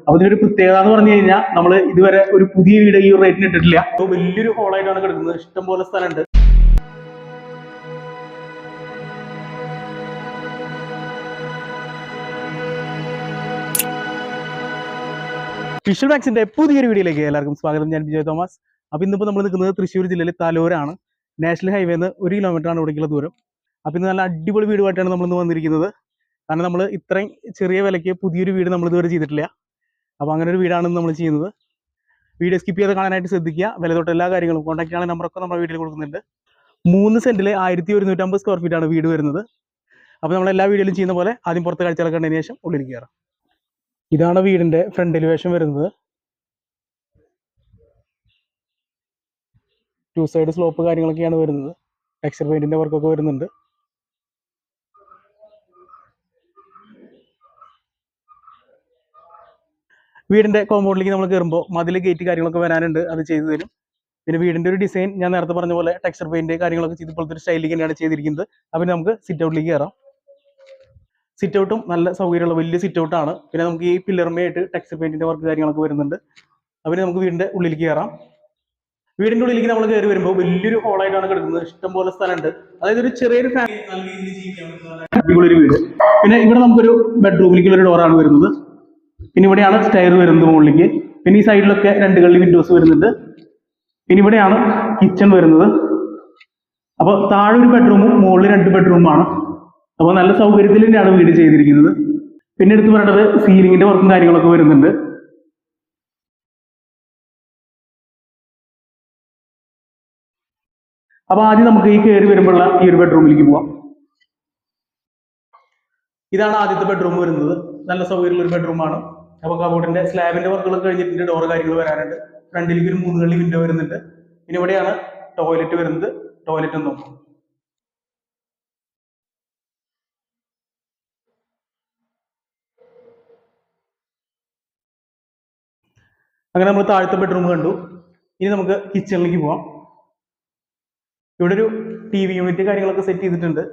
അപ്പൊ ഇതിനൊരു പ്രത്യേകത എന്ന് പറഞ്ഞു കഴിഞ്ഞാൽ നമ്മൾ ഇതുവരെ ഒരു പുതിയ വീട് ഈ റേറ്റിന് ഇട്ടിട്ടില്ല. അപ്പോൾ വലിയൊരു ഹോളായിട്ടാണ് കിടക്കുന്നത്, ഇഷ്ടംപോലെ സ്ഥലമുണ്ട്. ഫിഷൽ മാക്സിന്റെ പുതിയൊരു വീഡിയോയിലേക്ക് എല്ലാവർക്കും സ്വാഗതം. ഞാൻ വിജയ് തോമസ്. അപ്പോൾ ഇന്നിപ്പോൾ നമ്മൾ നിൽക്കുന്നത് തൃശ്ശൂർ ജില്ലയിലെ തലൂരാണ്. നാഷണൽ ഹൈവേന്ന് 1 കിലോമീറ്ററാണ് ഇവിടേക്കുള്ള ദൂരം. അപ്പോൾ ഇന്ന് നല്ല അടിപൊളി വീടുമായിട്ടാണ് നമ്മളിന്ന് വന്നിരിക്കുന്നത്. കാരണം നമ്മൾ ഇത്രയും ചെറിയ വിലയ്ക്ക് പുതിയൊരു വീട് നമ്മൾ ഇതുവരെ ചെയ്തിട്ടില്ല. അപ്പോൾ അങ്ങനെ ഒരു വീടാണ് നമ്മൾ ചെയ്യുന്നത്. വീഡിയോ സ്കിപ്പ് ചെയ്ത് കാണാനായിട്ട് ശ്രദ്ധിക്കുക. വില തൊട്ട് എല്ലാ കാര്യങ്ങളും കോൺടാക്ട് ചെയ്യാനുള്ള നമ്പറൊക്കെ നമ്മുടെ വീഡിയോയിൽ കൊടുക്കുന്നുണ്ട്. 3 സെന്റിൽ 1150 സ്ക്വയർ ഫീറ്റാണ് വീട് വരുന്നത്. അപ്പോൾ നമ്മൾ എല്ലാ വീഡിയോയിലും ചെയ്യുന്ന പോലെ ആദ്യം പുറത്ത് കാഴ്ചകളൊക്കെ കണ്ടതിന് ശേഷം ഉള്ളിൽ കയറാം. ഇതാണ് വീടിന്റെ ഫ്രണ്ട് എലിവേഷൻ വരുന്നത്. 2 സൈഡ് സ്ലോപ്പ് കാര്യങ്ങളൊക്കെയാണ് വരുന്നത്. ടെക്സ്ചർ പെയിന്റിന്റെ വർക്കൊക്കെ വരുന്നുണ്ട്. വീടിന്റെ കോമ്പൗണ്ടിലേക്ക് നമ്മൾ കയറുമ്പോൾ മതിൽ ഗേറ്റ് കാര്യങ്ങളൊക്കെ വരാനുണ്ട്, അത് ചെയ്തു തരും. പിന്നെ വീടിന്റെ ഒരു ഡിസൈൻ ഞാൻ നേരത്തെ പറഞ്ഞ പോലെ ടെക്സ്ചർ പെയിന്റ് കാര്യങ്ങളൊക്കെ ചെയ്ത് ഇപ്പോഴത്തെ ഒരു സ്റ്റൈലിലേക്ക് തന്നെയാണ് ചെയ്തിരിക്കുന്നത്. അപ്പം നമുക്ക് സിറ്റ് ഔട്ടിലേക്ക് കയറാം. സിറ്റ് ഔട്ടും നല്ല സൗകര്യമുള്ള വലിയ സിറ്റ് ഔട്ടാണ്. പിന്നെ നമുക്ക് ഈ പില്ലർമയായിട്ട് ടെക്സ്ചർ പെയിന്റിന്റെ വർക്ക് കാര്യങ്ങളൊക്കെ വരുന്നുണ്ട്. അപ്പം നമുക്ക് വീടിന്റെ ഉള്ളിലേക്ക് കയറാം. വീടിന്റെ ഉള്ളിലേക്ക് നമ്മൾ കയറി വരുമ്പോൾ വലിയൊരു ഹോളായിട്ടാണ് കിടക്കുന്നത്, ഇഷ്ടംപോലെ സ്ഥലമുണ്ട്. അതായത് ഒരു ചെറിയൊരു ഫാമിലി നല്ല രീതിയിൽ ജീവിക്കാൻ പറ്റുന്ന അടിപൊളി വീട്. പിന്നെ ഇവിടെ നമുക്കൊരു ബെഡ്റൂമിലേക്കുള്ള ഒരു ഡോറാണ് വരുന്നത്. പിന്നെ ഇവിടെയാണ് സ്റ്റെയർ വരുന്നത് മുകളിലേക്ക്. പിന്നെ ഈ സൈഡിലൊക്കെ 2 കള്ളി വിൻഡോസ് വരുന്നുണ്ട്. പിന്നെ ഇവിടെയാണ് കിച്ചൺ വരുന്നത്. അപ്പോൾ താഴെ ഒരു ബെഡ്റൂമും മുകളിൽ 2 ബെഡ്റൂമാണ്. അപ്പോൾ നല്ല സൗകര്യത്തിൽ തന്നെയാണ് വീട് ചെയ്തിരിക്കുന്നത്. പിന്നെ എടുത്ത് പറയേണ്ടത് സീലിങ്ങിന്റെ വർക്കും കാര്യങ്ങളൊക്കെ വരുന്നുണ്ട്. അപ്പൊ ആദ്യം നമുക്ക് ഈ കയറി വരുമ്പോഴുള്ള ഈ ഒരു ബെഡ്റൂമിലേക്ക് പോവാം. ഇതാണ് ആദ്യത്തെ ബെഡ്റൂം വരുന്നത്. നല്ല സൗകര്യമുള്ള ഒരു ബെഡ്റൂമാണ്. അപ്പോൾ കബോർഡിന്റെ സ്ലാബിന്റെ വർക്കുകളൊക്കെ കഴിഞ്ഞിട്ടുണ്ട്, ഡോർ കാര്യങ്ങൾ വരാനുണ്ട്. ഫ്രണ്ടിലേക്ക് ഒരു 3 കള്ളി വിൻഡോ വരുന്നുണ്ട്. പിന്നെ ഇവിടെയാണ് ടോയ്ലറ്റ് വരുന്നത്. ടോയ്ലറ്റ് ഒന്ന് നോക്കാം. അങ്ങനെ നമ്മൾ താഴത്തെ ബെഡ്റൂം കണ്ടു. ഇനി നമുക്ക് കിച്ചണിലേക്ക് പോവാം. ഇവിടെ ഒരു TV യൂണിറ്റ് കാര്യങ്ങളൊക്കെ സെറ്റ് ചെയ്തിട്ടുണ്ട്.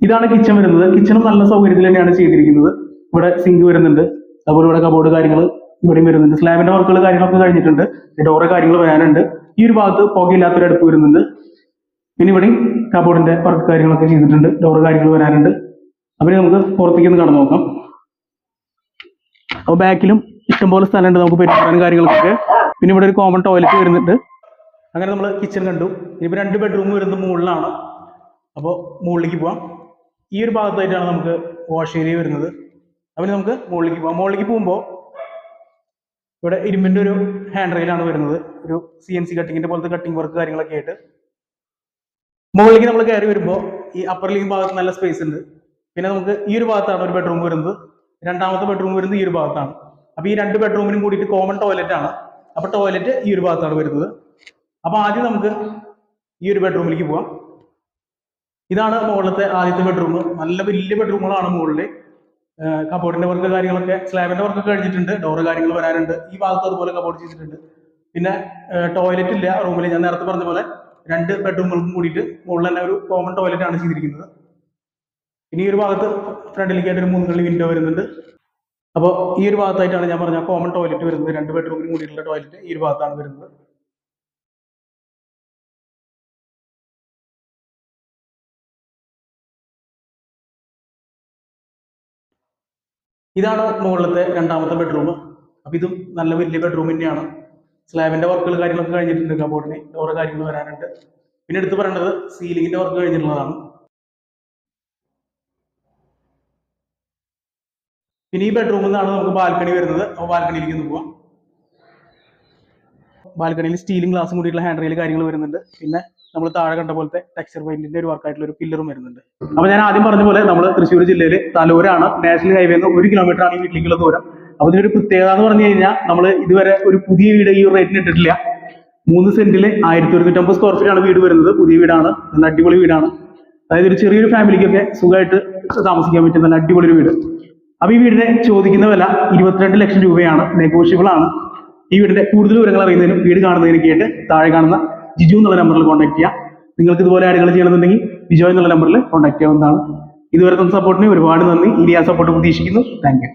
ഇതാണ് കിച്ചൺ വരുന്നത്. കിച്ചണും നല്ല സൗകര്യത്തിൽ തന്നെയാണ് ചെയ്തിരിക്കുന്നത്. ഇവിടെ സിങ്ക് വരുന്നുണ്ട്. അതുപോലെ ഇവിടെ കബോർഡ് കാര്യങ്ങൾ ഇവിടെയും വരുന്നുണ്ട്. സ്ലാബിന്റെ വർക്കുകൾ കാര്യങ്ങളൊക്കെ കഴിഞ്ഞിട്ടുണ്ട്. ഡോറ് കാര്യങ്ങൾ വരാനുണ്ട്. ഈ ഒരു ഭാഗത്ത് പുകയില്ലാത്തൊരു അടുപ്പ് വരുന്നുണ്ട്. പിന്നെ ഇവിടെയും കബോർഡിന്റെ വർക്ക് കാര്യങ്ങളൊക്കെ ചെയ്തിട്ടുണ്ട്. ഡോറ് കാര്യങ്ങൾ വരാനുണ്ട്. അപ്പം നമുക്ക് പുറത്തേക്ക് ഒന്ന് കടന്നു നോക്കാം. അപ്പോൾ ബാക്കിലും ഇഷ്ടംപോലെ സ്ഥലമുണ്ട് നമുക്ക് പെരുമാറാനും കാര്യങ്ങളൊക്കെ. പിന്നെ ഇവിടെ ഒരു കോമൺ ടോയ്ലറ്റ് വരുന്നുണ്ട്. അങ്ങനെ നമ്മൾ കിച്ചൺ കണ്ടു. ഇനിയിപ്പോൾ 2 ബെഡ്റൂം വരുന്നത് മുകളിലാണ്. അപ്പോൾ മുകളിലേക്ക് പോവാം. ഈ ഒരു ഭാഗത്തായിട്ടാണ് നമുക്ക് വാഷ് ഏരിയ വരുന്നത്. അപ്പം നമുക്ക് മുകളിലേക്ക് പോവാം. മുകളിലേക്ക് പോകുമ്പോൾ ഇവിടെ ഇരുമ്പിൻ്റെ ഒരു ഹാൻഡ് റെയിലാണ് വരുന്നത്. ഒരു CNC കട്ടിങ്ങിന്റെ പോലത്തെ കട്ടിങ് വർക്ക് കാര്യങ്ങളൊക്കെ ആയിട്ട്. മുകളിലേക്ക് നമ്മൾ കയറി വരുമ്പോൾ ഈ അപ്പർ ലിവിംഗ് ഭാഗത്ത് നല്ല സ്പേസ് ഉണ്ട്. പിന്നെ നമുക്ക് ഈ ഒരു ഭാഗത്താണ് ഒരു ബെഡ്റൂം വരുന്നത്. രണ്ടാമത്തെ ബെഡ്റൂം വരുന്നത് ഈ ഒരു ഭാഗത്താണ്. അപ്പോൾ ഈ 2 ബെഡ്റൂമിനും കൂടിയിട്ട് കോമൺ ടോയ്ലറ്റ് ആണ്. അപ്പോൾ ടോയ്ലറ്റ് ഈ ഒരു ഭാഗത്താണ് വരുന്നത്. അപ്പോൾ ആദ്യം നമുക്ക് ഈ ഒരു ബെഡ്റൂമിലേക്ക് പോവാം. ഇതാണ് മുകളിലത്തെ ആദ്യത്തെ ബെഡ്റൂം. നല്ല വലിയ ബെഡ്റൂമുകളാണ് മുകളിൽ. കബോർഡിന്റെ വർക്ക് കാര്യങ്ങളൊക്കെ സ്ലാബിന്റെ വർക്ക് കഴിഞ്ഞിട്ടുണ്ട്. ഡോറ് കാര്യങ്ങൾ വരാനുണ്ട്. ഈ ഭാഗത്ത് അതുപോലെ കബോർഡ് ചെയ്തിട്ടുണ്ട്. പിന്നെ ടോയ്ലറ്റ് ഇല്ല റൂമിൽ. ഞാൻ നേരത്തെ പറഞ്ഞ പോലെ 2 ബെഡ്റൂമുകൾക്കും കൂടിയിട്ട് മുകളിൽ തന്നെ ഒരു കോമൺ ടോയ്ലറ്റ് ആണ് ചെയ്തിരിക്കുന്നത്. ഇനി ഈ ഒരു ഭാഗത്ത് ഫ്രണ്ടിലേക്കായിട്ട് ഒരു 3 കള്ളി വിൻഡോ വരുന്നുണ്ട്. അപ്പോൾ ഈ ഒരു ഭാഗത്തായിട്ടാണ് ഞാൻ പറഞ്ഞ കോമൺ ടോയ്ലറ്റ് വരുന്നത്. 2 ബെഡ്റൂമിനും കൂടിയിട്ടുള്ള ടോയ്ലറ്റ് ഈ ഒരു ഭാഗത്താണ് വരുന്നത്. ഇതാണ് മുകളിലത്തെ രണ്ടാമത്തെ ബെഡ്റൂം. അപ്പോൾ ഇതും നല്ല വലിയ ബെഡ്റൂം തന്നെയാണ്. സ്ലാബിന്റെ വർക്കുകൾ കാര്യങ്ങളൊക്കെ കഴിഞ്ഞിട്ടുണ്ട്. കബോർഡിന് ഡോറ് കാര്യങ്ങൾ വരാനുണ്ട്. പിന്നെ എടുത്ത് പറയേണ്ടത് സീലിങ്ങിന്റെ വർക്ക് കഴിഞ്ഞിട്ടുള്ളതാണ്. പിന്നെ ഈ ബെഡ്റൂമിൽ നിന്നാണ് നമുക്ക് ബാൽക്കണി വരുന്നത്. അപ്പോൾ ബാൽക്കണിയിലേക്ക് ഒന്ന് പോവാം. ബാൽക്കണിയിൽ സ്റ്റീലും ഗ്ലാസും കൂടിയിട്ടുള്ള ഹാൻഡ് റെയിൽ കാര്യങ്ങൾ വരുന്നുണ്ട്. പിന്നെ നമ്മൾ താഴെ കണ്ട പോലത്തെ ടെക്സ്ചർ പെയിന്റിന്റെ ഒരു വർക്കായിട്ടുള്ള ഒരു പില്ലറും വരുന്നുണ്ട്. അപ്പോൾ ഞാൻ ആദ്യം പറഞ്ഞ പോലെ നമ്മൾ തൃശ്ശൂർ ജില്ലയിൽ തലൂരാണ്. നാഷണൽ ഹൈവേന്ന് 1 കിലോമീറ്റർ ആണ് ഈ വീട്ടിലേക്കുള്ള ദൂരം. അപ്പോൾ ഇതിനൊരു പ്രത്യേകത എന്ന് പറഞ്ഞു കഴിഞ്ഞാൽ നമ്മൾ ഇതുവരെ ഒരു പുതിയ വീട് ഈ റേറ്റിന് ഇട്ടിട്ടില്ല. 3 സെന്റിൽ 1150 സ്ക്വയർ ഫീറ്റ് ആണ് വീട് വരുന്നത്. പുതിയ വീടാണ്, നല്ല അടിപൊളി വീടാണ്. അതായത് ഒരു ചെറിയൊരു ഫാമിലിക്കൊക്കെ സുഖമായിട്ട് താമസിക്കാൻ പറ്റിയ നല്ല അടിപൊളി ഒരു വീട്. അപ്പോൾ ഈ വീടിനെ ചോദിക്കുന്ന വില 22 ലക്ഷം രൂപയാണ്. നെഗോഷ്യബിൾ ആണ്. ഈ വീടിന്റെ കൂടുതൽ വിവരങ്ങൾ അറിയുന്നതിനും വീട് കാണുന്നതിനൊക്കെ ആയിട്ട് താഴെ കാണുന്ന ജിജു എന്നുള്ള നമ്പറിൽ കോൺടാക്ട് ചെയ്യാം. നിങ്ങൾക്ക് ഇതുപോലെ ആളുകൾ ചെയ്യണമെന്നുണ്ടെങ്കിൽ ബിജോ എന്നുള്ള നമ്പറിൽ കോൺടാക്ട് ചെയ്യാവുന്നതാണ്. ഇതുവരെ തന്ന സപ്പോർട്ടിന് ഒരുപാട് നന്ദി. ഇനി ആ സപ്പോർട്ട് പ്രതീക്ഷിക്കുന്നു. Thank you.